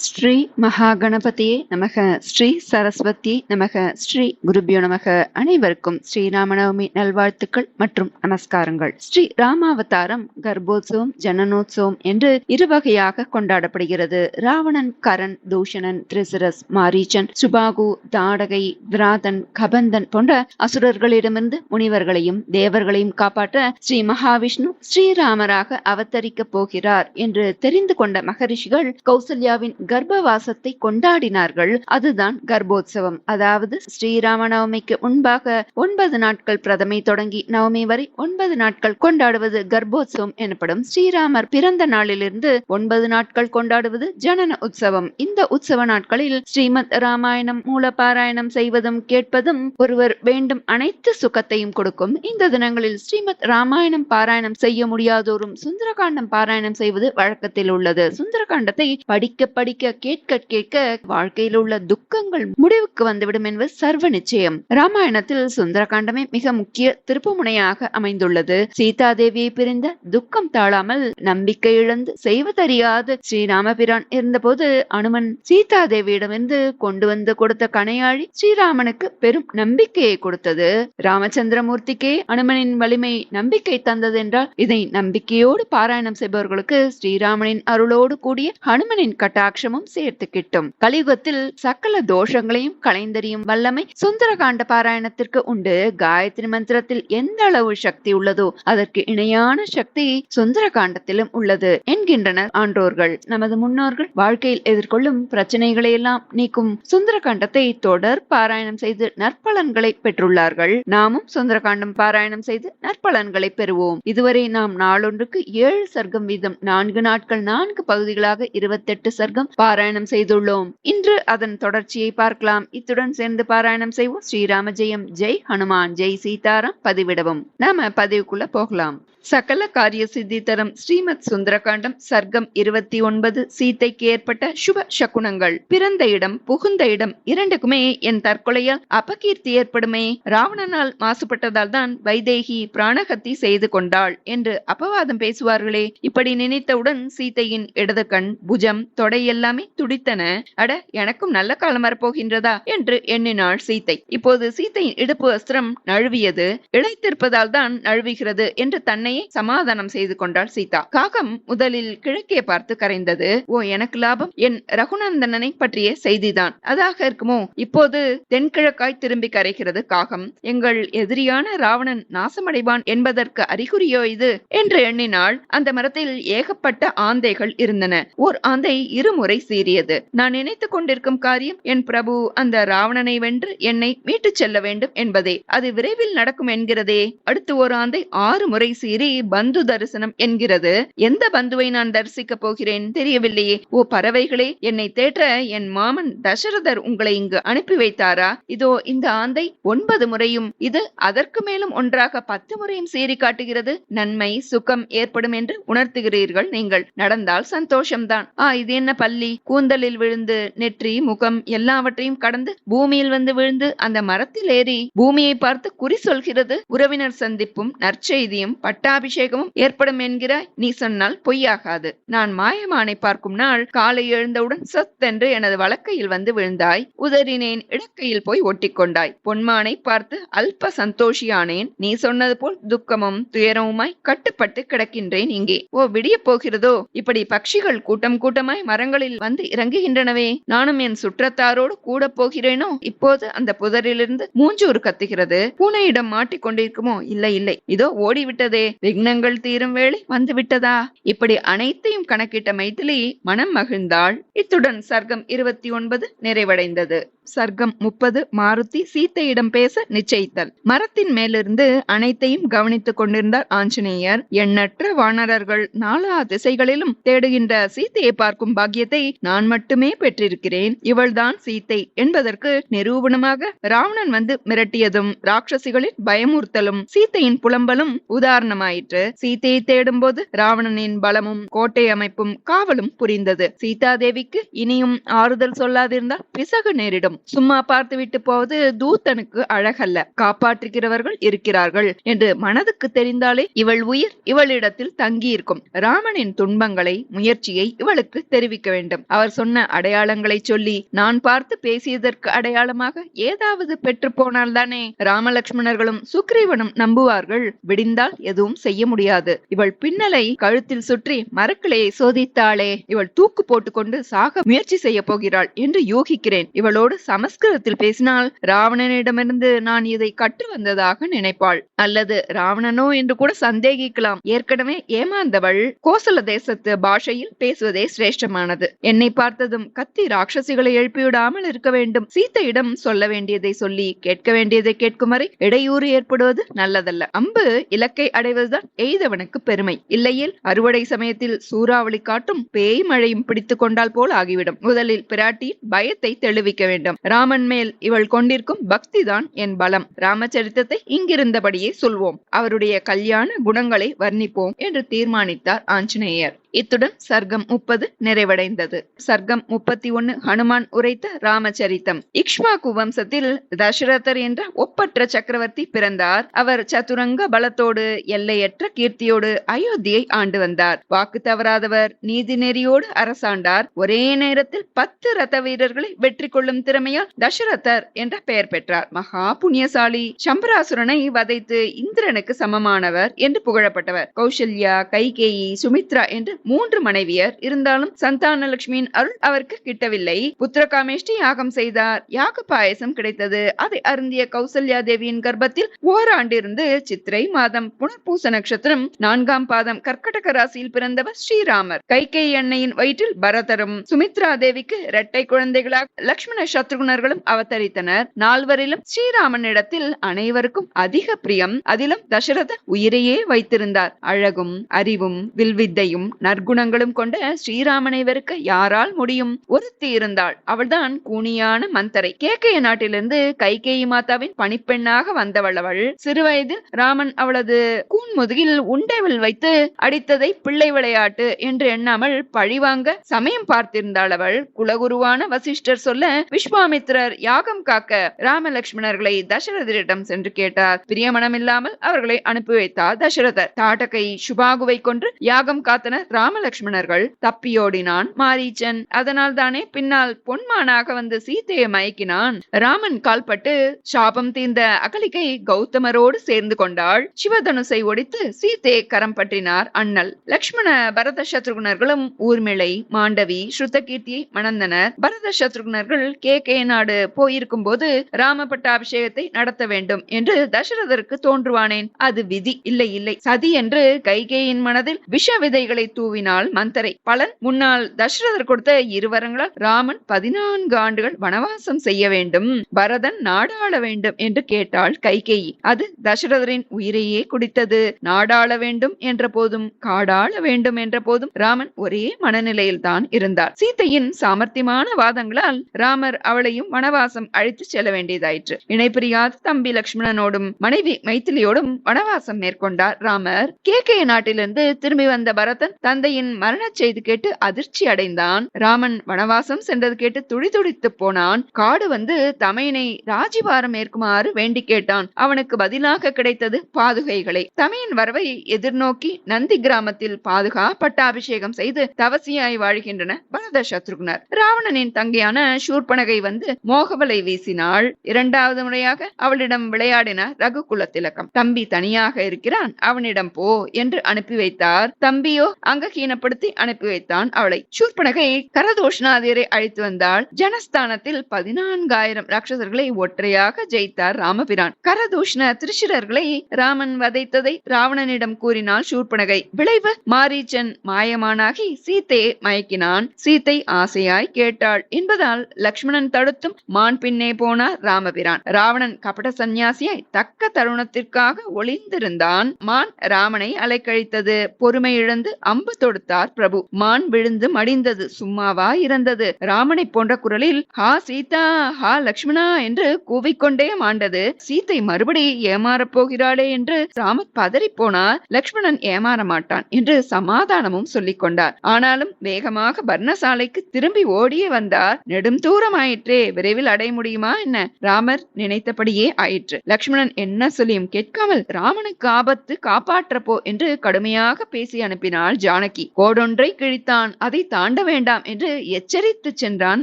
ஸ்ரீ மகாகணபதியே நமக. ஸ்ரீ சரஸ்வதி நமக. ஸ்ரீ குருபியோ நமக. அனைவருக்கும் ஸ்ரீராமநவமி நல்வாழ்த்துக்கள் மற்றும் நமஸ்காரங்கள். ஸ்ரீ ராமாவதாரம் கர்ப்போத்சவம் ஜனனோத்சவம் என்று இருவகையாக கொண்டாடப்படுகிறது. ராவணன், கரன், தூஷணன், திரிசரஸ், மாரீச்சன், சுபாகு, தாடகை, விராதன், கபந்தன் போன்ற அசுரர்களிடமிருந்து முனிவர்களையும் தேவர்களையும் காப்பாற்ற ஸ்ரீ மகாவிஷ்ணு ஸ்ரீராமராக அவதரிக்கப் போகிறார் என்று தெரிந்து கொண்ட மகரிஷிகள் கௌசல்யாவின் கர்ப்பவாசத்தை கொண்டாடினார்கள். அதுதான் கர்ப்போத்சவம். அதாவது ஸ்ரீராம நவமிக்கு முன்பாக 9 நாட்கள் பிரதமை தொடங்கி நவமி வரை 9 நாட்கள் கொண்டாடுவது கர்ப்போத்சவம் எனப்படும். ஸ்ரீராமர் பிறந்த நாளிலிருந்து 9 நாட்கள் கொண்டாடுவது ஜனன உற்சவம். இந்த உற்சவ நாட்களில் ஸ்ரீமத் ராமாயணம் மூல பாராயணம் செய்வதும் கேட்பதும் ஒருவர் வேண்டும் அனைத்து சுகத்தையும் கொடுக்கும். இந்த தினங்களில் ஸ்ரீமத் ராமாயணம் பாராயணம் செய்ய முடியாதோரும் சுந்தரகாண்டம் பாராயணம் செய்வது வழக்கத்தில் உள்ளது. சுந்தரகாண்டத்தை படிக்க படிக்க கேட்க கேட்க வாழ்க்கையில் உள்ள துக்கங்கள் முடிவுக்கு வந்துவிடும் என்பது சர்வ நிச்சயம். ராமாயணத்தில் சுந்தரகாண்டமே மிக முக்கிய திருப்புமுனையாக அமைந்துள்ளது. சீதாதேவியை பிரிந்த துக்கம் தாழாமல் நம்பிக்கை இழந்து செய்வதறியாது ஸ்ரீராமபிரான் இருந்தபோது அனுமன் சீதாதேவியிடமிருந்து கொண்டு வந்து கொடுத்த கணையாழி ஸ்ரீராமனுக்கு பெரும் நம்பிக்கையை கொடுத்தது. ராமச்சந்திரமூர்த்திக்கே அனுமனின் வலிமை நம்பிக்கை தந்தது என்றால் இதை நம்பிக்கையோடு பாராயணம் செய்பவர்களுக்கு ஸ்ரீராமனின் அருளோடு கூடிய ஹனுமனின் கட்டாட்சமும் சேர்த்து கிட்டும். கலியுகத்தில் சகல தோஷங்களையும் களைந்தறியும் வல்லமை சுந்தரகாண்ட பாராயணத்திற்கு உண்டு. காயத்ரி மந்திரத்தில் எந்த அளவு சக்தி உள்ளதோ அதற்கு இணையான சக்தி சுந்தரகாண்டத்திலும் உள்ளது என்கின்றனர் ஆன்றோர்கள். நமது முன்னோர்கள் வாழ்க்கையில் எதிர்கொள்ளும் பிரச்சனைகளை எல்லாம் நீக்கும் சுந்தரகாண்டத்தை தொடர் பாராயணம் செய்து நற்பலன்களை பெற்றுள்ளார்கள். நாமும் சுந்தரகாண்டம் பாராயணம் செய்து நற்பலன்களை பெறுவோம். இதுவரை நாம் நாளொன்றுக்கு 7 சர்க்கம் வீதம் 4 நாட்கள் 4 பகுதிகளாக 28 சர்க்கம் பாராயணம் செய்துள்ளோம். இன்று அதன் தொடர்ச்சியை பார்க்கலாம். இத்துடன் சேர்ந்து பாராயணம் செய்வோம். ஸ்ரீராம ஜெயம், ஜெய் ஹனுமான், ஜெய் சீதாராம் பதிவிடவும். நாம பதிவுக்குள்ள போகலாம். சகல காரிய சித்தி தரும் ஸ்ரீமத் சுந்தரகாண்டம் சர்க்கம் 29. சீதைக்கு ஏற்பட்ட சுப சகுனங்கள். பிறந்த இடம் புகுந்த இடம் இரண்டுக்குமே என் தற்கொலையால் அபகீர்த்தி ஏற்படுமே. ராவணனால் மாசுபட்டதால் தான் வைதேகி பிராணகத்தி செய்து கொண்டாள் என்று அபவாதம் பேசுவார்களே. இப்படி நினைத்தவுடன் சீதையின் இடது கண், புஜம், தொடை எல்லாமே துடித்தன. அட, எனக்கும் நல்ல காலம் வரப்போகின்றதா என்று எண்ணினாள் சீதை. இப்போது சீதையின் இடுப்பு வஸ்திரம் நழுவியது. இழைத்திருப்பதால் தான் நழுவுகிறது என்று தன்னை சமாதானம் செய்து கொண்டாள் சீதா. காகம் முதலில் கிழக்கே பார்த்து கரைந்தது. ஓ, எனக்கு லாபம், என் ரகுநந்தனனை பற்றிய செய்திதான். அதாக இருக்குமோ? இப்போது தென்கிழக்காய் திரும்பி கரைகிறது காகம். எங்கள் எதிரியான ராவணன் நாசமடைவான் என்பதற்கு அறிகுறியோ இது என்று எண்ணினாள். அந்த மரத்தில் ஏகப்பட்ட ஆந்தைகள் இருந்தன. ஓர் ஆந்தை இருமுறை சீறியது. நான் நினைத்துக் கொண்டிருக்கும் காரியம் என் பிரபு அந்த ராவணனை வென்று என்னை மீட்டுச் செல்ல வேண்டும் என்பதே. அது விரைவில் நடக்கும் என்கிறதே. அடுத்து ஒரு ஆந்தை 6 முறை சீறி பந்து தரிசனம் என்கிறது. எந்த பந்துவை நான் தரிசிக்க போகிறேன் தெரியவில்லையே. ஓ பறவைகளே, என்னை தேற்ற என் மாமன் தசரதர் உங்களை இங்கு அனுப்பி வைத்தாரா? இதோ இந்த ஆந்தை 9 முறையும், இது அதற்கு மேலும் ஒன்றாக 10 முறையும் சீறி காட்டுகிறது. நன்மை சுகம் ஏற்படும் என்று உணர்த்துகிறீர்கள் நீங்கள். நடந்தால் சந்தோஷம்தான். இது என்ன பள்ளி? கூந்தலில் விழுந்து நெற்றி முகம் எல்லாவற்றையும் கடந்து பூமியில் வந்து விழுந்து அந்த மரத்தில் ஏறி பூமியை பார்த்து குறி சொல்கிறது. உறவினர் சந்திப்பும் நற்செய்தியும் பட்டாபிஷேகமும் ஏற்படும் என்கிறாய். நீ சொன்னால் பொய்யாகாது. நான் மாயமானை பார்க்கும் நாள் காலை எழுந்தவுடன் சத்தென்று எனது வலக்கையில் வந்து விழுந்தாய். உதறினேன், இடக்கையில் போய் ஒட்டிக்கொண்டாய். பொன்மானை பார்த்து அல்ப சந்தோஷியானேன். நீ சொன்னது போல் துக்கமும் துயரமுமாய் கட்டுப்பட்டு கிடக்கின்றேன் இங்கே. ஓ, விடிய போகிறதோ? இப்படி பட்சிகள் கூட்டம் கூட்டமாய் மரங்களில் வந்து இறங்குகின்றனவே. நானும் என் சுற்றத்தாரோடு கூட போகிறேனோ? இப்போது அந்த புதரிலிருந்து மூஞ்சூறு கத்துகிறது. பூனையிடம் மாட்டிக்கொண்டிருக்குமோ? இல்லை இல்லை, இதோ ஓடிவிட்டதே. விக்னங்கள் தீரும் வேளை வந்து விட்டதா? இப்படி அனைத்தையும் கணக்கிட்ட மைதிலி மனம் மகிழ்ந்தாள். இத்துடன் சர்க்கம் 29 நிறைவடைந்தது. சர்க்கம் 30. மாருதி சீத்தையிடம் பேச நிச்சயித்தல். மரத்தின் மேலிருந்து அனைத்தையும் கவனித்துக் கொண்டிருந்தார் ஆஞ்சநேயர். எண்ணற்ற வானரர்கள் 4 திசைகளிலும் தேடுகின்ற சீத்தையை பார்க்கும் பாக்கியத்தை நான் மட்டுமே பெற்றிருக்கிறேன். இவள்தான் சீத்தை என்பதற்கு நிரூபணமாக ராவணன் வந்து மிரட்டியதும் ராட்சசிகளின் பயமுறுத்தலும் சீத்தையின் புலம்பலும் உதாரணமாயிற்று. நேரமாயிற்று. சீதையை தேடும் போது ராவணனின் பலமும் கோட்டை அமைப்பும் காவலும் புரிந்தது. சீதாதேவிக்கு இனியும் ஆறுதல் சொல்லாதிருந்தால் பிசகு நேரிடும். சும்மா பார்த்துவிட்டு போவது தூத்தனுக்கு அழகல்ல. காப்பாற்றுகிறவர்கள் இருக்கிறார்கள் என்று மனதுக்கு தெரிந்தாலே இவள் உயிர் இவளிடத்தில் தங்கியிருக்கும். ராமனின் துன்பங்களை முயற்சியை இவளுக்கு தெரிவிக்க வேண்டும். அவர் சொன்ன அடையாளங்களை சொல்லி நான் பார்த்து பேசியதற்கு அடையாளமாக ஏதாவது பெற்று போனால்தானே ராமலட்சுமணர்களும் சுக்ரீவனும் நம்புவார்கள். விடிந்தால் எதுவும் செய்ய முடியாது. இவள் பின்னலை கழுத்தில் சுற்றி மரக்கிளையை சோதித்தாளே, இவள் தூக்கு போட்டுக்கொண்டு சாக முயற்சி செய்ய போகிறாள் என்று யூகிக்கிறேன். இவளோடு சமஸ்கிருதத்தில் பேசினால் ராவணனிடமிருந்து நான் இதை கற்று வந்ததாக நினைப்பாள். அல்லது ராவணனோ என்று கூட சந்தேகிக்கலாம். ஏற்கனவே ஏமாந்தவள் கோசல தேசத்து பாஷையில் பேசுவதே சிரேஷ்டமானது. என்னை பார்த்ததும் கத்தி ராட்சசிகளை எழுப்பிவிடாமல் இருக்க வேண்டும். சீத்தையிடம் சொல்ல வேண்டியதை சொல்லி கேட்க வேண்டியதை கேட்கும் வரை இடையூறு ஏற்படுவது நல்லதல்ல. அம்பு இலக்கை அடைவதுதான் எய்தவனுக்கு பெருமை. இல்லையில் அறுவடை சமயத்தில் சூறாவளி காட்டும் பேய் மழையும் பிடித்துக் கொண்டால் போல் ஆகிவிடும். முதலில் பிராட்டியின் பயத்தை தெளிவிக்க வேண்டும். ராமன் மேல் இவள் கொண்டிருக்கும் பக்தி தான் என் பலம். ராமச்சரித்தத்தை இங்கிருந்தபடியே சொல்வோம். அவருடைய கல்யாண குணங்களை வர்ணிப்போம் என்று தீர்மானித்தார் ஆஞ்சநேயர். இத்துடன் சர்க்கம் 30 நிறைவடைந்தது. சர்க்கம் 31 ஹனுமான் உரைத்த ராமச்சரித்தம். இக்ஷ்வாகு வம்சத்தில் தசரதர் என்ற ஒப்பற்ற சக்கரவர்த்தி பிறந்தார். அவர் சதுரங்க பலத்தோடு எல்லையற்ற கீர்த்தியோடு அயோத்தியை ஆண்டு வந்தார். வாக்கு தவறாதவர், நீதி நெறியோடு அரசாண்டார். ஒரே நேரத்தில் 10 ரத வீரர்களை வெற்றி கொள்ளும் திறமையால் தசரதர் என்ற பெயர் பெற்றார். மகா புண்ணியசாலி. சம்பராசுரனை வதைத்து இந்திரனுக்கு சமமானவர் என்று புகழப்பட்டவர். கௌசல்யா, கைகேயி, சுமித்ரா என்று 3 மனைவியர் இருந்தாலும் சந்தான லட்சுமியின் அருள் அவருக்கு கிட்டவில்லை. புத்திரகாமேஷ்டி யாகம் செய்தார். யாக பாயசம் கிடைத்தது. அதை அருந்திய கௌசல்யா தேவியின் கர்ப்பத்தில் ஓராண்டிருந்து சித்திரை மாதம் புனர்பூச நட்சத்திரம் 4ஆம் பாதம் கர்க்கடக ராசியில் பிறந்தவர் ஸ்ரீராமர். கைகேயி அன்னையின் வயிற்றில் பரதரும் சுமித்ரா தேவிக்கு இரட்டை குழந்தைகளாக லட்சுமண சத்ருகுணர்களும் அவதரித்தனர். நால்வரிலும் ஸ்ரீராமனிடத்தில் அனைவருக்கும் அதிக பிரியம். அதிலும் தசரதர் உயிரையே வைத்திருந்தார். அழகும் அறிவும் வில்வித்தையும் நற்குணங்களும் கொண்ட ஸ்ரீராமனை வெறுக்க யாரால் முடியும்? ஒருத்தி இருந்தாள். அவள்தான் கூனியான மந்தரை. கேக்கைய நாட்டிலிருந்து கைகேயி மாதாவின் பணிப்பெண்ணாக வந்தவள் அவள். சிறுவயதில் ராமன் அவளது கூன் முதுகில் உண்டைவில் வைத்து அடித்ததை பிள்ளை விளையாட்டு என்று எண்ணாமல் பழிவாங்க சமயம் பார்த்திருந்தாள் அவள். குலகுருவான வசிஷ்டர் சொல்ல விஸ்வாமித்திரர் யாகம் காக்க ராமலட்சுமணர்களை தசரதரிடம் சென்று கேட்டார். பிரியமனமில்லாமல் அவர்களை அனுப்பி வைத்தார் தசரதர். தாட்டகை சுபாகுவை கொன்று யாகம் காத்தனர் ராமலட்சுமணர்கள். தப்பியோடினான் மாரீச்சன். அதனால் தானே பின்னால் பொன்மானாக வந்து சீதையை மயக்கினான். ராமன் கால்பட்டு சாபம் தீர்ந்த அகலிகை கௌதமரோடு சேர்ந்து கொண்டாள். சிவதனுசை ஒடித்து சீதையை கரம் பற்றினார் அண்ணல். லட்சுமண பரத சத்ருகுணர்களும் ஊர்மிளை, மாண்டவி, ஸ்ருதகீர்த்தியை மணந்தனர். பரத சத்ருகுணர்கள் கேகே நாடு போயிருக்கும் போது ராம பட்டாபிஷேகத்தை நடத்த வேண்டும் என்று தசரதருக்கு தோன்றுவானேன்? அது விதி. இல்லை இல்லை, சதி என்று கைகேயின் மனதில் விஷ விதைகளை தூவினாள் மந்தரை. பலன் முன்னால் தசரதர் கொடுத்த 2 வரங்களால் ராமன் 14 ஆண்டுகள் வனவாசம் செய்ய வேண்டும், பரதன் நாடாள வேண்டும் என்று கேட்டாள் கைகேயி. அது தசரதரின் உயிரையே குடித்தது. நாடாள வேண்டும் என்ற போதும் காடாள வேண்டும் என்ற போதும் ராமன் ஒரே மனநிலையில் தான் இருந்தார். சீதையின் சாமர்த்தியமான வாதங்களால் ராமர் அவளையும் வனவாசம் அழைத்து செல்ல வேண்டியதாயிற்று. இணைப்பிரியாத தம்பி லட்சுமணனோடும் மனைவி மைத்திலியோடும் வனவாசம் மேற்கொண்டார் ராமர். கேகே நாட்டிலிருந்து திரும்பி வந்த பரதன் தந்தையின் மரண செய்தி கேட்டு அதிர்ச்சி அடைந்தான். ராமன் வனவாசம் சென்றது கேட்டு துடிதுடித்து போனான். காடு வந்து தமையனை ராஜிபாரம் ஏற்குமாறு வேண்டி கேட்டான். அவனுக்கு பதிலாக கிடைத்தது பாதுகைகளை. தமையன் வரவை எதிர்நோக்கி நந்தி கிராமத்தில் பாதுகா பட்டாபிஷேகம் செய்து தவசியாய் வாழ்கின்றன பரத சத்ருகுணர். ராவணனின் தங்கையான சூர்பனகை வந்து மோகவலை வீசினாள். 2வது முறையாக அவளிடம் விளையாடினார் ரகுகுல திலகம். தம்பி தனியாக இருக்கிறான், அவனிடம் போ என்று அனுப்பி வைத்தார். தம்பியோ அங்கஹீனப்படுத்தி அனுப்பி வைத்தான் அவளை. சூர்பனகை கரதோஷனாதியரை அழைத்து வந்தாள். ஜனஸ்தானத்தில் 14,000 ராட்சசர்களை ஒற்றையாக ஜெயித்தார் ராமபிரான். கரதூஷ்ண திரிசுரர்களை ராமன் வதைத்ததை ராவணனிடம் கூறினாள் சூர்பனகை. விளைவு மாரீச்சன் மாயமானாகி சீதையை மயக்கினான். சீதை ஆசையாய் கேட்டாள் என்பதால் லக்ஷ்மணன் தடுத்தும் மான் பின்னே போனார் ராமபிரான். ராவணன் கபட சந்நியாசியாய் தக்க தருணத்திற்காக ஒளிந்திருந்தான். மான் ராமனை அலைக்கழித்தது. பொறுமை இழந்து அம்பு தொடுத்தார் பிரபு. மான் விழுந்து மடிந்தது. சும்மாவா இருந்தது? ராமனை போன்ற குரலில் ஹா சீதா, ஹா லக்ஷ்மணா என்று கூவிக்கொண்டே மாண்டது. சீதை மறுபடி ஏமாறப் போகிறாளே என்று ராமர் பதறி போனால் லக்ஷ்மணன் ஏமாற மாட்டான் என்று சமாதானமும் சொல்லிக் கொண்டார். ஆனாலும் வேகமாக பர்ணசாலைக்கு திரும்பி ஓடியே வந்தார். நெடும் தூரம் ஆயிற்றே, விரைவில் அடைய முடியுமா என்ன? ராமர் நினைத்தபடியே ஆயிற்று. லக்ஷ்மணன் என்ன சொல்லியும் கேட்காமல் ராமனுக்கு ஆபத்து, காப்பாற்றப்போ என்று கடுமையாக பேசி அனுப்பினாள் ஜானகி. கோடொன்றை கிழித்தான், அதை தாண்ட வேண்டாம் என்று எச்சரித்து சென்றான்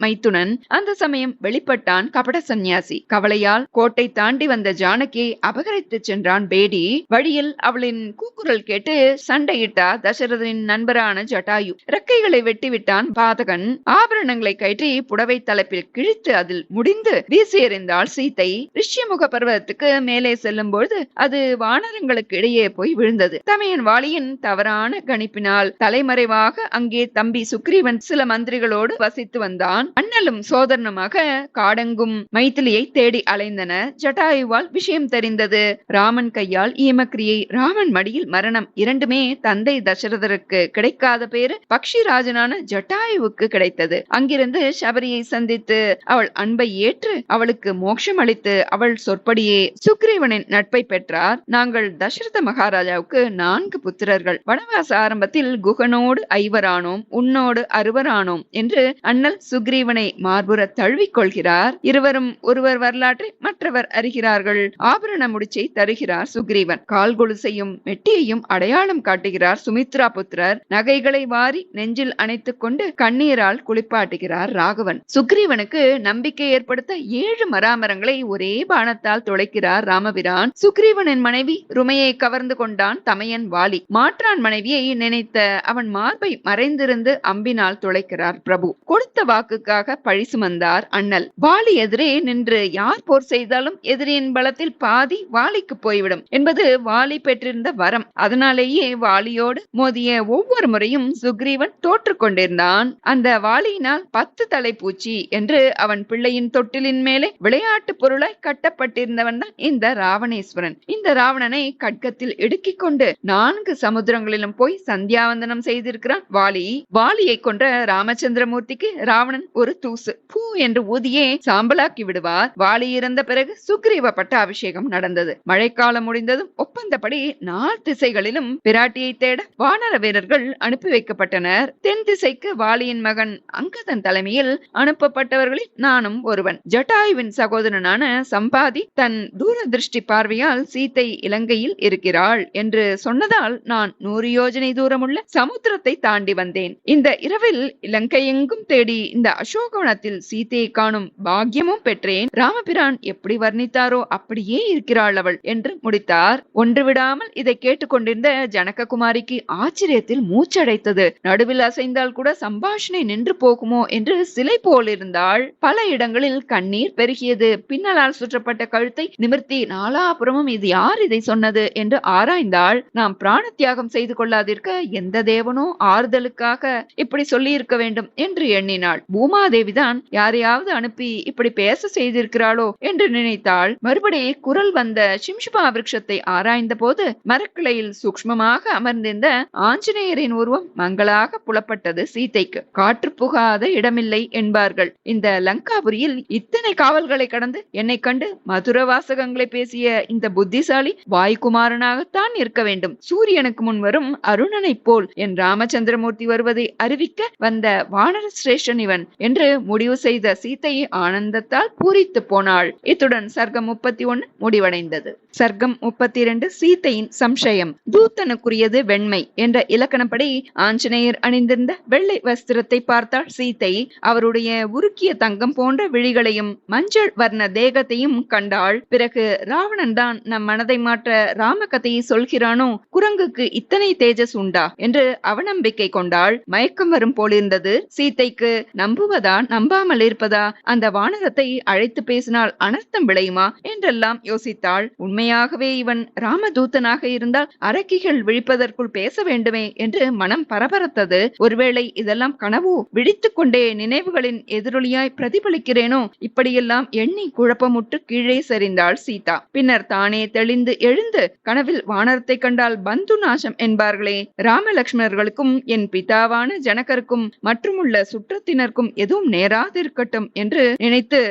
மைத்துனன். அந்த சமயம் வெளிப்பட்டான் கபட சந்நியாசி. கவலையால் கோட்டை தாண்டி வந்த ஜானகியை அபகரித்து சென்றான் பேடி. வழியில் அவளின் கூக்குரல் கேட்டு சண்டையிட்டார் தசரதனின் நண்பரான ஜட்டாயு. ரெக்கைகளை வெட்டிவிட்டான் பாதகன். ஆபரணங்களை கழற்றி புடவை தலைப்பில் கிழித்து அதில் முடிந்து வீசி எறிந்தாள் சீத்தை. ரிஷ்யமுக பர்வதத்துக்கு மேலே செல்லும் பொழுது அது வானரங்களுக்கு இடையே போய் விழுந்தது. தமையன் வாலியின் தவறான கணிப்பினால் தலைமறைவாக அங்கே தம்பி சுக்ரீவன் சில மந்திரிகளோடு வசித்து வந்தான். அண்ணலும் சோதரனுமாக காடெங்கும் மைத்திலியை தேடி அலைந்தனர். ஜட்டாயுவால் விஷயம் தெரிந்தது. ராமன் கையால் ஈமக்கிரியை, ராமன் மடியில் மரணம், இரண்டுமே தந்தை தசரதருக்கு கிடைக்காத பேரு பக்ஷிராஜனான ஜட்டாயுவுக்கு கிடைத்தது. அங்கிருந்து சபரியை சந்தித்து அவள் அன்பை ஏற்று அவளுக்கு மோட்சம் அளித்து அவள் சொற்படியே சுக்ரீவனின் நட்பை பெற்றார். நாங்கள் தசரத மகாராஜாவுக்கு 4 புத்திரர்கள். வனவாச ஆரம்பத்தில் குகனோடு 5 உன்னோடு 60 என்று அண்ணல் சுக்ரீவனை மார்புற தழுவிக் கொள்கிறார். இருவரும் ஒருவர் வரலாற்றை மற்றவர் அறிகிறார்கள். ஆபரண முடிச்சை தருகிறார் சுக்ரீவன். கால் கொலுசையும் மெட்டியையும் அடையாளம் காட்டுகிறார் சுமித்ரா புத்திரர். நகைகளை வாரி நெஞ்சில் அணைத்துக் கொண்டு கண்ணீரால் குளிப்பாட்டுகிறார் ராகவன். சுக்ரீவனுக்கு நம்பிக்கை ஏற்படுத்த 7 மராமரங்களை ஒரே பாணத்தால் துளைக்கிறார் ராமபிரான். சுக்ரீவனின் மனைவி ருமையை கவர்ந்து கொண்டான் தமையன் வாலி. மாற்றான் மனைவியை நினைத்த அவன் மார்பை மறைந்திருந்து அம்பினால் துளைக்கிறார் பிரபு. கொடுத்த வாக்குக்காக பழி சுமந்தார் அண்ணல். வாலி எதிரே நின்று யார் போர் செய்தாலும் எதிரியின் பலத்தில் பாதி வாலிக்கு போய்விடும் என்பது வாலி பெற்றிருந்த வரம். அதனாலேயே வாலியோடு மோதிய ஒவ்வொரு முறையும் சுக்ரீவன் தோற்று கொண்டிருந்தான். அந்த வாலியினால் 10 தலைப்பூச்சி என்று அவன் பிள்ளையின் தொட்டிலின் மேலே விளையாட்டு பொருளாய் கட்டப்பட்டிருந்தவன் தான் இந்த ராவணேஸ்வரன். இந்த ராவணனை கட்கத்தில் இடுக்கிக் கொண்டு 4 சமுத்திரங்களிலும் போய் சந்தியாவந்தனம் செய்திருக்கிறான் வாலி. வாலியை கொன்ற ராமச்சந்திரமூர்த்திக்கு ராவணன் ஒரு தூசு பூ என்று ஊதியே சாம்பலாக்கி விடுவார். வாலி இறந்த பிறகு சுக்ரீவ பட்ட அபிஷேகம் நடந்தது. மழைக்காலம் முடிந்ததும் ஒப்பந்தப்படி 4 திசைகளிலும் பிராட்டியை தேட வானர வீரர்கள் அனுப்பி வைக்கப்பட்டனர். தென் திசைக்கு வாலியின் மகன் அங்கதன் தலைமையில் அனுப்பப்பட்டவர்களில் நானும் ஒருவன். ஜட்டாயுவின் சகோதரனான சம்பாதி தன் தூரதிருஷ்டி பார்வையால் சீத்தை இலங்கையில் இருக்கிறாள் என்று சொன்னதால் நான் 100 யோஜனை தூரமுள்ள சமுத்திரத்தை தாண்டி வந்தேன். இந்த இரவில் இலங்கை எங்கும் தேடி இந்த அசோகவனத்தில் சீத்தையை காணும் பாக்கியமும் பெற்றேன். ராமபிரான் எப்படி வர்ணித்தாரோ அப்படியே இருக்கிறாள் அவள் என்று முடித்தார். ஒன்று விடாமல் இதை கேட்டுக்கொண்டிருந்த ஜனககுமாரிக்கு ஆச்சரியத்தில் மூச்சடைத்தது. நடுவில் அசைந்தால் கூட சம்பாஷணை நின்று போகுமோ என்று சிலை போல் இருந்தாள். பல இடங்களில் கண்ணீர் பெருகியது. பின்னலால் சுற்றப்பட்ட கழுத்தை நிமிர்த்தி நாலாபுறமும் இது யார் இதை சொன்னது என்று ஆராய்ந்தாள். நாம் பிராண தியாகம் செய்து கொள்ளாதிருக்க எந்த தேவனோ ஆறுதலுக்காக இப்படி சொல்லி இருக்க வேண்டும் என்று எண்ணினாள். பூமாதேவிதான் யாரையாவது அனுப்பி இப்படி பேச செய்திருக்கிறாளோ என்று நினைத்தாள். மறுபடி குரல் வந்த சிம்சுபா விருட்சத்தை ஆராய்ந்த போது மரக்கிளையில் சூக்ஷ்மமாக அமர்ந்திருந்த ஆஞ்சநேயரின் உருவம் மங்களாக புலப்பட்டது சீதைக்கு. காற்று புகாத இடமில்லை என்பார்கள். இந்த லங்காபுரியில் இத்தனை காவல்களை கடந்து என்னை கண்டு மதுர வாசகங்களை பேசிய இந்த புத்திசாலி வாயுகுமாரனாகத்தான் இருக்க வேண்டும். சூரியனுக்கு முன் வரும் அருணனை போல் என் ராமச்சந்திரமூர்த்தி வருவதை அறிவிக்க வந்த வானர சிரேஷ்டன் இவன் என்று முடிவு செய்த சீதை ஆனந்தத்தால் பூரித்து போனாள். இத்துடன் சர்க்கம் 31 முடிவடைந்தது. சர்க்கம் 32 சீதையின் சம்சயம். தூத்தனுக்குரியது வெண்மை என்ற இலக்கணப்படி ஆஞ்சநேயர் அணிந்திருந்த வெள்ளை வஸ்திரத்தை பார்த்தாள் சீதை. அவருடைய உருக்கிய தங்கம் போன்ற விழிகளையும் மஞ்சள் வர்ண தேகத்தையும் கண்டாள். பிறகு ராவணன் தான் நம் மனதை மாற்ற ராம கதையை சொல்கிறானோ, குரங்குக்கு இத்தனை தேஜஸ் உண்டா என்று அவநம்பிக்கை கொண்டாள். மயக்கம் வரும் போலிருந்தது சீதைக்கு. நம்புவதா நம்பாமல் இருப்பதா, அந்த வானரத்தை அழைத்து பேசினால் அனர்த்தம் விளையுமா என்றெல்லாம் யோசித்தாள். உண்மையாகவே இவன் ராமதூதனாக இருந்தால் அரக்கிகள் விழிப்பதற்குள் பேச வேண்டுமே என்று மனம் பரபரத்தது. ஒருவேளை இதெல்லாம் கனவு, விழித்துக் கொண்டே நினைவுகளின் எதிரொலியாய் பிரதிபலிக்கிறேனோ, இப்படியெல்லாம் எண்ணி குழப்பமுற்று கீழே சரிந்தாள் சீதா. பின்னர் தானே தெளிந்து எழுந்து, கனவில் வானரத்தை கண்டால் பந்து நாசம் என்பார்களே, ராமலட்சுமணர்களுக்கும் என் பிதாவான ஜனகருக்கும் மற்றுமுள்ள சுற்றத்தினருக்கும் எதுவும் நேராதிருக்கட்டும் என்று நினைத்து,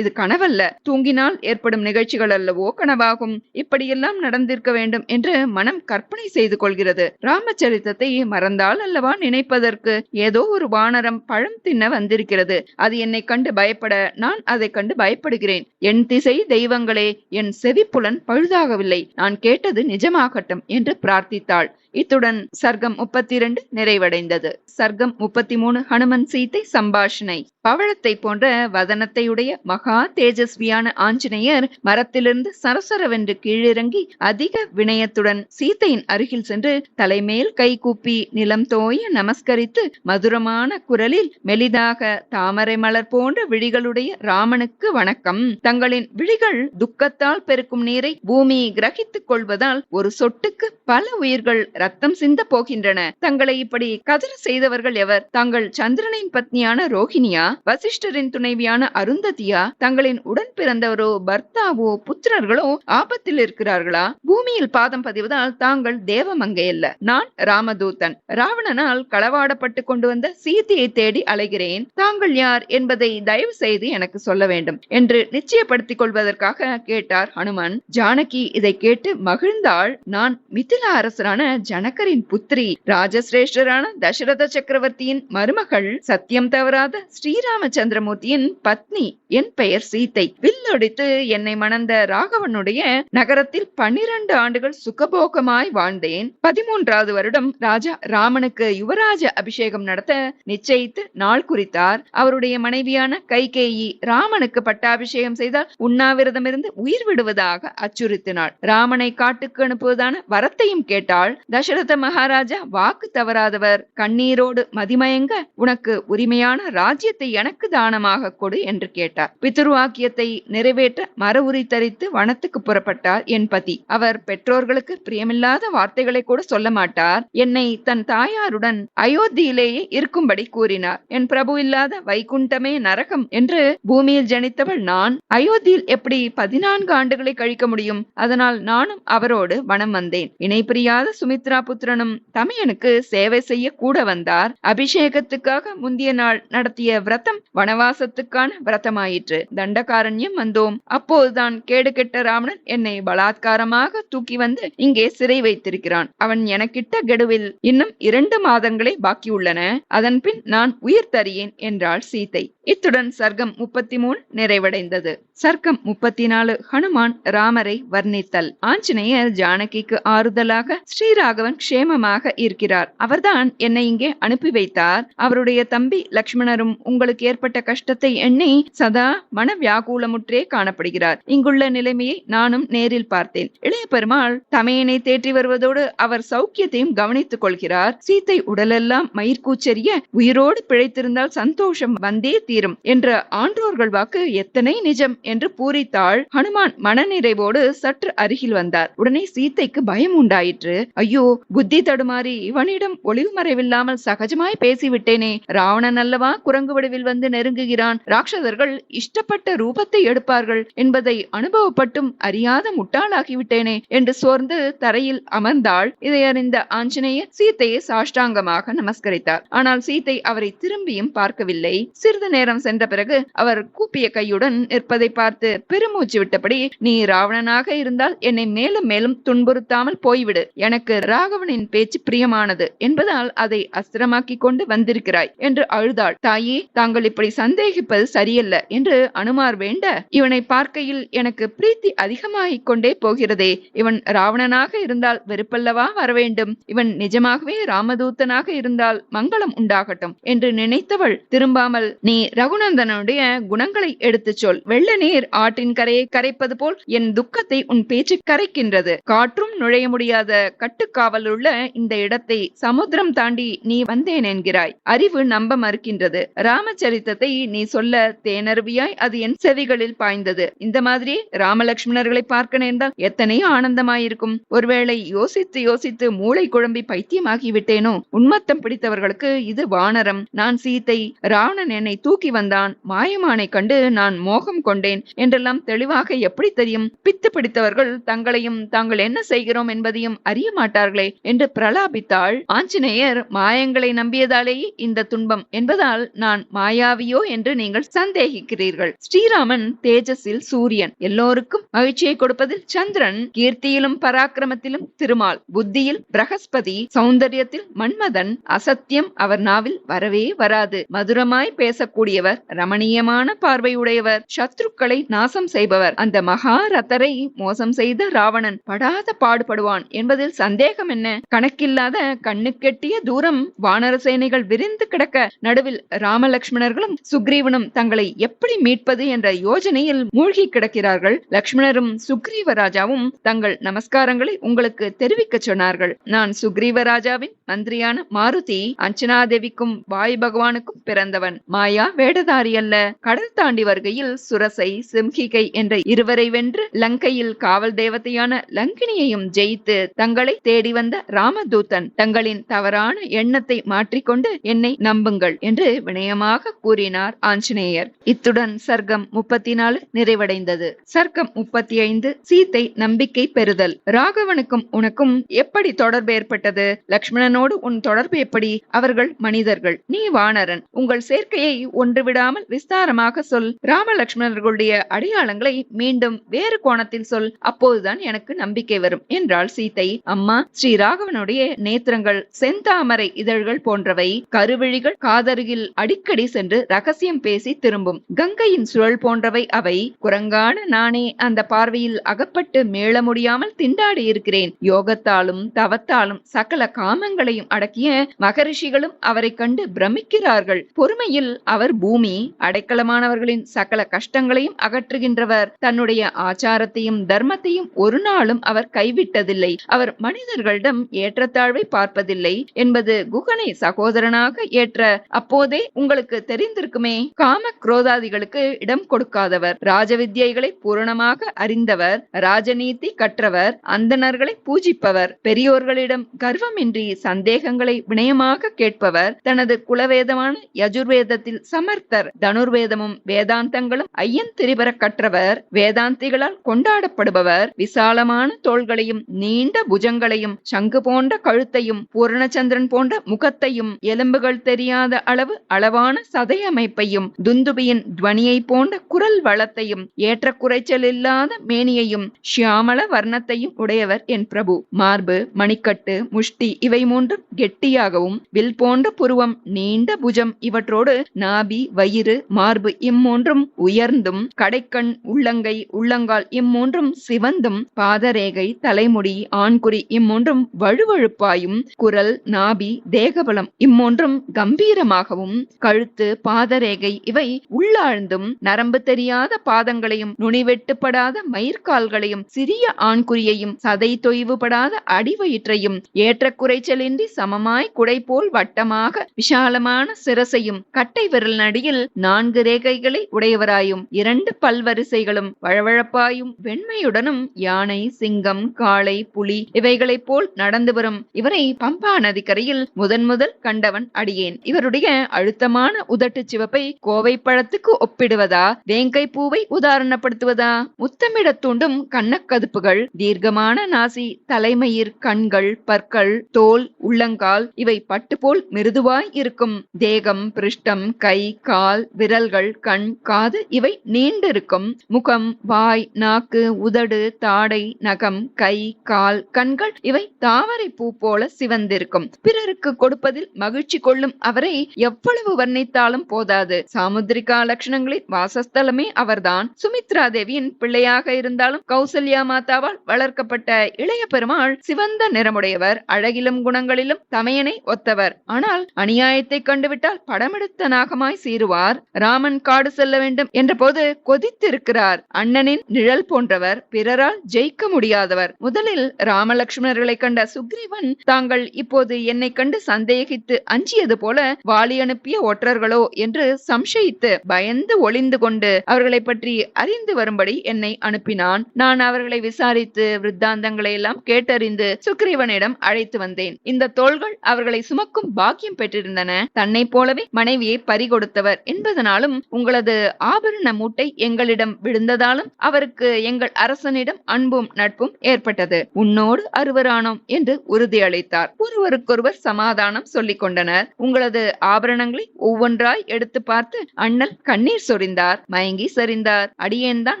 இது கனவல்ல, தூங்கினால் ஏற்படும் நிகழ்ச்சிகள் அல்லவோ கனவாகும், இப்படியெல்லாம் நடந்திருக்க வேண்டும் என்று மனம் கற்பனை செய்து கொள்கிறது. ராமச்சரித்தத்தை மறந்தால் அல்லவா நினைப்பதற்கு ஏதோ ஒரு வானரம் பழம் தின்ன வந்திருக்கிறது. அது என்னை கண்டு பயப்பட, நான் அதை கண்டு பயப்படுகிறேன். என் திசை தெய்வங்களே, என் செவிப்புலன் பழுதாகவில்லை, நான் கேட்டது நிஜமாகட்டும் என்று பிரார்த்தித்தாள். இத்துடன் சர்க்கம் 32 நிறைவடைந்தது. சர்க்கம் 33 ஹனுமன் சீதை சம்பாஷணை. பவழத்தை போன்ற வதனத்தையுடைய மகா தேஜஸ்வியான ஆஞ்சநேயர் மரத்திலிருந்து சரசரவென்று கீழிறங்கி அதிக வினயத்துடன் சீதையின் அருகில் சென்று தலைமேல் கை கூப்பி நிலம் தோய நமஸ்கரித்து மதுரமான குரலில் மெலிதாக தாமரை மலர் போன்ற விழிகளுடைய ராமனுக்கு வணக்கம். தங்களின் விழிகள் துக்கத்தால் பெருக்கும் நீரை பூமி கிரகித்துக் கொள்வதால் ஒரு சொட்டுக்கு பல உயிர்கள் ரத்தம் சிந்த போகின்றன. தங்களை இப்படி கதற செய்தவர்கள் எவர்? தாங்கள் சந்திரனின் பத்னியான ரோஹிணியா, வசிஷ்டரின் துணைவியான அருந்ததியா, தங்களின் உடன் பிறந்தவரோ பர்த்தாவோ புத்திரர்களோ ஆபத்தில் இருக்கிறார்களா? பூமியில் பாதம் பதிவதால் தாங்கள் தேவமங்கை அல்ல, நான் ராமதூதன். ராவணனால் களவாடப்பட்டு கொண்டு வந்த சீதையை தேடி அலைகிறேன். தாங்கள் யார் என்பதை தயவு செய்து எனக்கு சொல்ல வேண்டும் என்று நிச்சயப்படுத்திக் கொள்வதற்காக கேட்டார் ஹனுமான். ஜானகி இதை கேட்டு மகிழ்ந்தாள். நான் மிதிலா அரசரான ஜனகரின் புத்திரி, ராஜசிரேஷ்டரான தசரத சக்கரவர்த்தியின் மருமகள், சத்தியம் தவறாத ஸ்ரீராமச்சந்திரமூர்த்தியின் பத்னி. என் பெயர் சீதை. வில்லொடித்து என்னை மணந்த ராகவனுடைய நகரத்தில் 12 ஆண்டுகள் சுகபோகமாய் வாழ்ந்தேன். 13வது வருடம் ராஜா ராமனுக்கு யுவராஜ அபிஷேகம் நடத்த நிச்சயித்து நாள் குறித்தார். அவருடைய மனைவியான கைகேயி ராமனுக்கு பட்டாபிஷேகம் செய்தால் உண்ணாவிரதமிருந்து உயிர் விடுவதாக அச்சுறுத்தினாள். ராமனை காட்டுக்கு அனுப்புவதான வரத்தையும் கேட்டாள். தசரத மகாராஜா வாக்கு தவறாதவர். கண்ணீரோடு மதிமயங்க, உனக்கு உரிமையான ராஜ்யத்தை எனக்கு தானமாக கொடு என்று கேட்டார். பித்ருவாக்கியத்தை நிறைவேற்ற மர உரி தரித்து வனத்துக்கு புறப்பட்டார் என் பதி. அவர் பெற்றோர்களுக்கு பிரியமில்லாத வார்த்தைகளை கூட சொல்ல மாட்டார். என்னை தன் தாயாருடன் அயோத்தியிலேயே இருக்கும்படி கூறினார். என் பிரபு இல்லாத வைகுண்டமே நரகம் என்று பூமியில் ஜனித்தவள் நான் அயோத்தியில் எப்படி 14 ஆண்டுகளை கழிக்க முடியும்? அதனால் நானும் அவரோடு வனம் வந்தேன். இணை பிரியாத சுமித்ரா புத்திரனும் தமையனுக்கு சேவை செய்ய கூட வந்தார். அபிஷேகத்துக்காக முந்திய நாள் நடத்திய விரதம் வனவாசத்துக்கான விரதமாயிற்று. தண்டகாரண்யம் வந்தோம். அப்போதுதான் கேடு கெட்ட ராவணன் என்னை பலாத்காரமாக தூக்கி வந்து இங்கே சிறை வைத்திருக்கிறான். அவன் எனக்கிட்ட கெடுவில் இன்னும் 2 மாதங்களே பாக்கியுள்ளன. அதன் பின் நான் உயிர் தரியேன் என்றாள் சீதை. இத்துடன் சர்க்கம் 33 நிறைவடைந்தது. சர்க்கம் 34 ஹனுமான் ராமரை வர்ணித்தல். ஆஞ்சநேயர் ஜானகிக்கு ஆறுதலாக ஸ்ரீராகவன் க்ஷேமமாக இருக்கிறார். அவர்தான் என்னை இங்கே அனுப்பி வைத்தார். அவருடைய தம்பி லக்ஷ்மணரும் உங்களுக்கு ஏற்பட்ட கஷ்டத்தை எண்ணி சதா மன வியாகுலமுற்றே காணப்படுகிறார். இங்குள்ள நிலைமையை நானும் நேரில் பார்த்தேன். இளைய பெருமாள் தமையனை தேற்றி வருவதோடு அவர் சௌக்கியத்தையும் கவனித்துக் கொள்கிறார். சீத்தை உடலெல்லாம் மயிர்கூச்செறிய உயிரோடு பிழைத்திருந்தால் சந்தோஷம் வந்தே தீரும் என்ற ஆன்றோர்கள் வாக்கு எத்தனை நிஜம் என்று பூரித்தாள். ஹனுமான் மனநிறைவோடு சற்று அருகில் வந்தார். உடனே சீத்தைக்கு பயம் உண்டாயிற்று. ஐயோ, புத்தி தடுமாறி இவனிடம் ஒளிவு மறைவில்லாமல் சகஜமாய் பேசிவிட்டேனே. ராவணன் அல்லவா குரங்கு வடிவில் வந்து நெருங்குகிறான். ராட்சதர்கள் இஷ்டப்பட்ட ரூபத்தை எடுப்பார்கள் என்பதை அனுபவப்பட்டும் அறியாத முட்டாளாகிவிட்டேனே என்று சோர்ந்து தரையில் அமர்ந்தாள். இதை அறிந்த ஆஞ்சநேயர் சீத்தையை சாஷ்டாங்கமாக நமஸ்கரித்தார். ஆனால் சீத்தை அவரை திரும்பியும் பார்க்கவில்லை. சிறிது நேரம் சென்ற பிறகு அவர் கூப்பிய கையுடன் நிற்பதை பார்த்து பெருமூச்சு விட்டபடி, நீ ராவணனாக இருந்தால் என்னை மேலும் மேலும் துன்புறுத்தாமல் போய்விடு. எனக்கு ராகவனின் பேச்சு பிரியமானது என்பதால் அதை அஸ்திரமாக்கி கொண்டு வந்திருக்கிறாய் என்று அழுதாள். தாயே, தாங்கள் இப்படி சந்தேகிப்பது சரியல்ல என்று அனுமார் வேண்ட, இவனை பார்க்கையில் எனக்கு பிரீத்தி அதிகமாகிக் கொண்டே போகிறதே. இவன் ராவணனாக இருந்தால் வெறுப்பல்லவா வரவேண்டும். இவன் நிஜமாகவே ராமதூத்தனாக இருந்தால் மங்களம் உண்டாகட்டும் என்று நினைத்தவள் திரும்பாமல், நீ ரகுநந்தனுடைய குணங்களை எடுத்துச் சொல். வெள்ள நீர் ஆற்றின் கரையை கரைப்பது போல் என் துக்கத்தை உன் பேச்சு கரைக்கின்றது. காற்றும் நுழைய முடியாத கட்டுக்காவல் உள்ள இந்த இடத்தை சமுத்திரம் தாண்டி நீ வந்தேன் என்கிறாய். அறிவு நம்ப மறுக்கின்றது. ராமச்சரித்தத்தை நீ சொல்ல தேனருவியாய் அது என் செவிகளில் பாய்ந்தது. இந்த மாதிரி ராமலட்சுமணர்களை பார்க்க நேர்ந்தால் எத்தனை ஆனந்தமாயிருக்கும். ஒருவேளை யோசித்து யோசித்து மூளை குழம்பி பைத்தியமாகி விட்டேனோ. உன்மத்தம் பிடித்தவர்களுக்கு இது வானரம். நான் சீத்தை. ராவணன் என்னை தூக்கி வந்தான். மாயமானை கண்டு நான் மோகம் கொண்டேன் என்றெல்லாம் தெளிவாக எப்படி தெரியும்? பித்து பிடித்தவர்கள் தங்களையும் தாங்கள் என்ன செய்கிறோம் என்பதையும் அறிய மாட்டார்களே சகோதரர்களே என்று பிரலாபித்தாள். ஆஞ்சநேயர், மாயங்களை நம்பியதாலேயே இந்த துன்பம் என்பதால் நான் மாயாவியோ என்று நீங்கள் சந்தேகிக்கிறீர்கள். ஸ்ரீராமன் தேஜஸில் சூரியன், எல்லோருக்கும் மகிழ்ச்சியை கொடுப்பதில் சந்திரன், கீர்த்தியிலும் பராக்கிரமத்திலும் திருமால், புத்தியில் பிரகஸ்பதி, சௌந்தரியத்தில் மன்மதன். அசத்தியம் அவர் நாவில் வரவே வராது. மதுரமாய் பேசக்கூடியவர், ரமணீயமான பார்வையுடையவர், சத்ருக்களை நாசம் செய்பவர். அந்த மகாரதரை மோசம் செய்த ராவணன் படாத பாடுபடுவான் என்பதில் சந்தேகம் என்ன? கணக்கில்லாத கண்ணுக்கெட்டிய தூரம் வானர சேனைகள் விரிந்து கிடக்க நடுவில் ராமலட்சுமணர்களும் சுக்ரீவனும் தங்களை எப்படி மீட்பது என்ற யோஜனையில் மூழ்கி கிடக்கிறார்கள். லட்சுமணரும் சுக்ரீவராஜாவும் தங்கள் நமஸ்காரங்களை உங்களுக்கு தெரிவிக்க சொன்னார்கள். நான் சுக்ரீவராஜாவின் மந்திரியான மாருதி, அஞ்சனாதேவிக்கும் வாயு பகவானுக்கும் பிறந்தவன். மாயா வேடதாரி அல்ல. கடல் தாண்டி வருகையில் சுரசை, சிம்ஹிகை என்ற இருவரை வென்று லங்கையில் காவல் தேவதையான லங்கினியையும் ஜெயித்து தங்களை தேடி வந்த ராமதூதன். தங்களின் தவறான எண்ணத்தை மாற்றிக்கொண்டு என்னை நம்புங்கள் என்று வினயமாக கூறினார் ஆஞ்சநேயர். இத்துடன் சர்க்கம் 34 நிறைவடைந்தது. சர்க்கம் 35 சீத்தை நம்பிக்கை பெறுதல். ராகவனுக்கும் உனக்கும் எப்படி தொடர்பு ஏற்பட்டது? லக்ஷ்மணனோடு உன் தொடர்பு எப்படி? அவர்கள் மனிதர்கள், நீ வானரன். உங்கள் சேர்க்கையை ஒன்று விடாமல் விஸ்தாரமாக சொல். ராம லக்ஷ்மணர்களுடைய அடையாளங்களை மீண்டும் வேறு கோணத்தில் சொல். அப்போதுதான் எனக்கு நம்பிக்கை வரும் என்றாள் சீத்தை. அம்மா, ஸ்ரீ ராகவனுடைய நேத்திரங்கள் செந்தாமரை இதழ்கள் போன்றவை. கருவிழிகள் காதருகில் அடிக்கடி சென்று ரகசியம் பேசி திரும்பும். கங்கையின் சுழல் போன்றவை அவை. குரங்கான நானே அந்த பார்வையில் அகப்பட்டு மீள முடியாமல் திண்டாடி இருக்கிறேன். யோகத்தாலும் தவத்தாலும் சகல காமங்களையும் அடக்கிய மகரிஷிகளும் அவரை கண்டு பிரமிக்கிறார்கள். பொறுமையில் அவர் பூமி, அடைக்கலமானவர்களின் சகல கஷ்டங்களையும் அகற்றுகின்றவர். தன்னுடைய ஆச்சாரத்தையும் தர்மத்தையும் ஒரு நாளும் அவர் கைவிட்டதில்லை. அவர் மனிதர்களிடம் ஏற்றத்தாழ்வை பார்ப்பதில்லை என்பது குகனை சகோதரனாக ஏற்ற அப்போதே உங்களுக்கு தெரிந்திருக்குமே. காம குரோதாதிகளுக்கு இடம் கொடுக்காதவர், ராஜவித்யைகளை பூரணமாக அறிந்தவர், ராஜநீதி கற்றவர், அந்தணர்களை பூஜிப்பவர், பெரியோர்களிடம் கர்வமின்றி சந்தேகங்களை வினயமாக கேட்பவர், தனது குலவேதமான யஜுர்வேதத்தில் சமர்த்தர், தனுர்வேதமும் வேதாந்தங்களும் ஐயன் திரிபர கற்றவர், வேதாந்திகளால் கொண்டாடப்படுபவர், விசாலமான தோள்களையும் நீண்ட புஜங்களையும் சங்கு போன்ற கழுத்தையும் பூரணச்சந்திரன் போன்ற முகத்தையும் எலும்புகள் தெரியாத அளவு அளவான சதை அமைப்பையும் துந்துபியின் துவனியை போன்ற குரல் வளத்தையும் ஏற்ற குறைச்சல் இல்லாத மேனியையும் ஷியாமள வர்ணத்தையும் உடையவர் என் பிரபு. மார்பு, மணிக்கட்டு, முஷ்டி இவை மூன்றும் கெட்டியாகவும், வில் போன்ற புருவம், நீண்ட புஜம் இவற்றோடு நாபி, வயிறு, மார்பு இம்மூன்றும் உயர்ந்தும், கடைக்கண், உள்ளங்கை, உள்ளங்கால் இம்மூன்றும் சிவந்தும், பாதரேகை, தலைமுடி, ஆண்குறி இம்மூன்றும் வழுவழுப்பாயும், குரல், நாபி, தேகபலம் இம்மூன்றும் கம்பீரமாகவும், கழுத்து, பாதரேகை இவை உள்ளாழ்ந்தும், நரம்பு தெரியாத பாதங்களையும், நுனிவெட்டுப்படாத மயிர்கால்களையும், சிறிய ஆண்குறியையும், சதை தொய்வுபடாத அடிவயிற்றையும், ஏற்ற குறைச்சலின்றி சமமாய் குடை போல் வட்டமாக விஷாலமான சிரசையும், கட்டை விரல் நடியில் 4 ரேகைகளை உடையவராயும், 2 பல்வரிசைகளும் வழவழப்பாயும், வெண்மையுடனும், யானை, சிங்கம், காளை, புலி இவைகளைப் போல் நடந்து வரும் இவரை பம்பா நதிக்கரையில் முதல் கண்டவன் அடியேன். இவருடைய அழுத்தமான உதட்டு சிவப்பை கோவை பழத்துக்கு ஒப்பிடுவதா, வேங்கை பூவை உதாரணப்படுத்துவதா? முத்தமிட தூண்டும் கண்ணக்கதுப்புகள், தீர்க்கமான நாசி, தலைமயிர், கண்கள், பற்கள், தோல், உள்ளங்கால் இவை பட்டு போல் மிருதுவாய் இருக்கும். தேகம், பிருஷ்டம், கை, கால், விரல்கள், கண், காது இவை நீண்டிருக்கும். முகம், வாய், நாக்கு, உதடு, தாடை, நகம், கை, கால், கண்கள் இவை தாமரை பூ போல சிவந்திருக்கும். பிறருக்கு கொடுப்பதில் மகிழ்ச்சி கொள்ளும் அவரை எவ்வளவு வர்ணித்தாலும் போதாது. சாமுத்திரிகா லட்சணங்களின் வாசஸ்தலமே அவர்தான். சுமித்ரா தேவியின் பிள்ளையாக இருந்தாலும் கௌசல்யா மாதாவால் வளர்க்கப்பட்ட இளைய பெருமாள் சிவந்த நிறமுடையவர், அழகிலும் குணங்களிலும் தமையனை ஒத்தவர். ஆனால் அநியாயத்தை கண்டுவிட்டால் படமெடுத்த நாகமாய் சீருவார். ராமன் காடு செல்ல வேண்டும் என்ற போது கொதித்திருக்கிறார். அண்ணனின் நிழல் போன்றவர், பிறரால் ஜெயிக்க முடியாதவர். முதலில் ராமலட்சுமணர்களை கண்ட சுக்ரீவன் தாங்கள் இப்போது என்னை கண்டு சந்தேகித்து அஞ்சியது போல வாளி அனுப்பிய ஒற்றர்களோ என்று சம்சயித்து பயந்து ஒளிந்து கொண்டு அவர்களை பற்றி அறிந்து வரும்படி என்னை அனுப்பினான். நான் அவர்களை விசாரித்து விருத்தாந்தங்களை எல்லாம் கேட்டறிந்து சுக்ரீவனிடம் அழைத்து வந்தேன். இந்த தோள்கள் அவர்களை சுமக்கும் பாக்கியம் பெற்றிருந்தன. தன்னை போலவே மனைவியை பறிகொடுத்தவர் என்பதனாலும் உங்களது ஆபரண மூட்டை எங்களிடம் விழுந்ததாலும் அவருக்கு எங்கள் அரசனிடம் அன்பும் நட்பும் ஏற்பட்டது. உன்னோடு அருவரான காணோம் என்று உறுதியளித்தார். ஒருவருக்கொருவர் சமாதானம் சொல்லிக் கொண்டனர். உங்களது ஆபரணங்களை ஒவ்வொன்றாய் எடுத்து பார்த்து அண்ணல் கண்ணீர் சொரிந்தார், மயங்கி சரிந்தார். அடியேன்தான்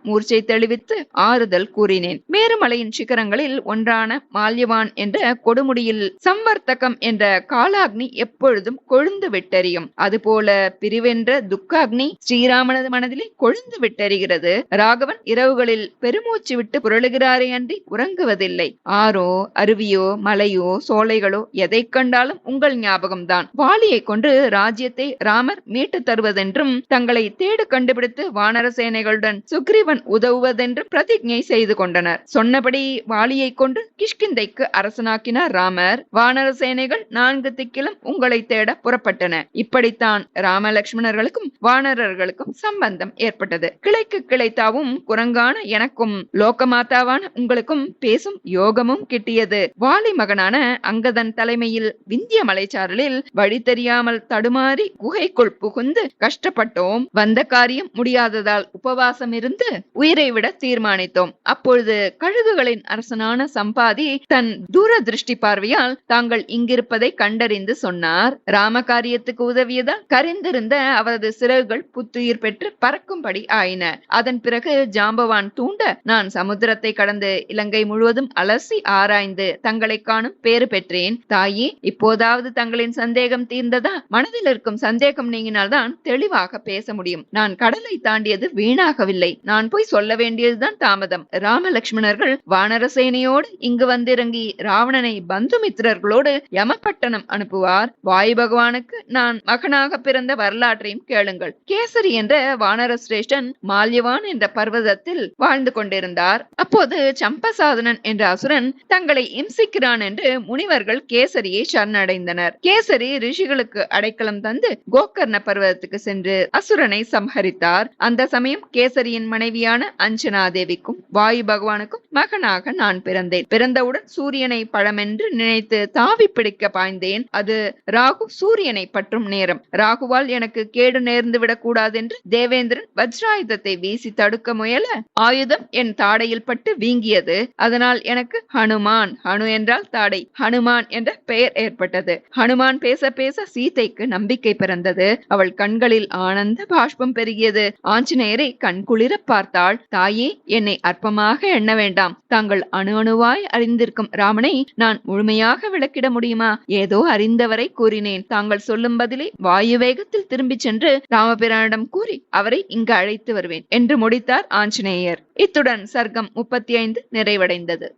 மூர்ச்சை தெளிவித்து ஆறுதல் கூறினேன். மேருமலையின் சிகரங்களில் ஒன்றான மால்யவான் என்ற கொடுமுடியில் சம்வர்த்தகம் என்ற காலாக்னி எப்பொழுதும் கொழுந்து விட்டெறியும். அதுபோல பிரிவென்ற துக்காக்னி ஸ்ரீராமனது மனதிலே கொழுந்து விட்டெறிகிறது. ராகவன் இரவுகளில் பெருமூச்சு விட்டு புரளுகிறாரே அன்றி உறங்குவதில்லை. ஆறோ அருவியோ மலையோ சோலைகளோ எதை கண்டாலும் உங்கள் ஞாபகம்தான். வாலியை கொண்டு ராஜ்யத்தை ராமர் மீட்டு தருவதென்றும் தங்களை தேடு கண்டுபிடித்து வானர சேனைகளுடன் சுக்ரீவன் உதவுவதென்றும் பிரதிஜை செய்து கொண்டனர். சொன்னபடி வாலியை கொண்டு கிஷ்கிந்தைக்கு அரசனாக்கினார் ராமர். வானர சேனைகள் 4 திக்கிலும் உங்களை தேட புறப்பட்டன. இப்படித்தான் ராம லட்சுமணர்களுக்கும் வானரர்களுக்கும் சம்பந்தம் ஏற்பட்டது. கிளைக்கு கிளைத்தாவும் குரங்கான எனக்கும் லோகமாதாவான உங்களுக்கும் பேசும் யோகமும் கிட்டியது. வாலி மகனான அங்கதன் தலைமையில் விந்திய மலைச்சாரலில் வழி தெரியாமல் தடுமாறி குகைக்குள் புகுந்து கஷ்டப்பட்டோம். வந்த காரியம் முடியாததால் உபவாசம் இருந்து உயிரை விட தீர்மானித்தோம். அப்பொழுது கழுகுகளின் அரசனான சம்பாதி தன் தூர திருஷ்டி பார்வையால் தாங்கள் இங்கிருப்பதை கண்டறிந்து சொன்னார். ராம காரியத்துக்கு உதவியதால் கரிந்திருந்த அவரது சிறகுகள் புத்துயிர் பெற்று பறக்கும்படி ஆயின. அதன் பிறகு ஜாம்பவான் தூண்ட நான் சமுத்திரத்தை கடந்து இலங்கை முழுவதும் அலசி ஆராய்ந்து தங்களை காணும் பேறு பெற்றேன். தாயே, இப்போதாவது தங்களின் சந்தேகம் தீர்ந்ததா? மனதில் இருக்கும் சந்தேகம் நீங்கினால்தான் தெளிவாக பேச முடியும். நான் கடலை தாண்டியது வீணாகவில்லை. நான் போய் சொல்ல வேண்டியதுதான் தாமதம். ராம லட்சுமணர்கள் வானர சேனையோடு இங்கு வந்திறங்கி ராவணனை பந்துமித்திரர்களோடு யமபட்டணம் அனுப்புவார். வாயு பகவானுக்கு நான் மகனாக பிறந்த வரலாற்றையும் கேளுங்கள். கேசரி என்ற வானர சிரேஷ்டன் மால்யவான் என்ற பர்வதத்தில் வாழ்ந்து கொண்டிருந்தார். அப்போது சம்பசாதனன் என்ற அசுரன் தங்களை இம்சிக்கிறான் என்று முனிவர்கள் கேசரியை சரணடைந்தனர். கேசரி ரிஷிகளுக்கு அடைக்கலம் தந்து கோகர்ண பர்வதத்துக்கு சென்று அசுரனை சம்ஹரித்தார். அந்த சமயம் கேசரியின் மனைவியான அஞ்சனா தேவிக்கும் வாயு பகவானுக்கும் மகனாக நான் பிறந்தேன். பிறந்தவுடன் சூரியனை பழமென்று நினைத்து தாவி பிடிக்க பாய்ந்தேன். அது ராகு சூரியனை பற்றும் நேரம். ராகுவால் எனக்கு கேடு நேர்ந்து விடக் கூடாது என்று தேவேந்திரன் வஜ்ராயுதத்தை வீசி தடுக்க முயல ஆயுதம் என் தாடையில் பட்டு வீங்கியது. அதனால் எனக்கு ஹனுமான், ஹனு என்றால் தாடை, ஹனுமான் என்ற பெயர் ஏற்பட்டது. ஹனுமான் பேச பேச சீதைக்கு நம்பிக்கை பிறந்தது. அவள் கண்களில் ஆனந்த பாஷ்பம் பெருகியது. ஆஞ்சநேயரை கண்குளிர பார்த்தாள். தாயே, என்னை அற்பமாக எண்ண வேண்டாம். தாங்கள் அணு அணுவாய் அறிந்திருக்கும் ராமனை நான் முழுமையாக விளக்கிட முடியுமா? ஏதோ அறிந்தவரை கூறினேன். தாங்கள் சொல்லும் பதிலை வாயு வேகத்தில் திரும்பி சென்று ராமபிரானிடம் கூறி அவரை இங்கு அழைத்து வருவேன் என்று முடித்தார் ஆஞ்சநேயர். இத்துடன் சர்க்கம் 35 நிறைவடைந்தது.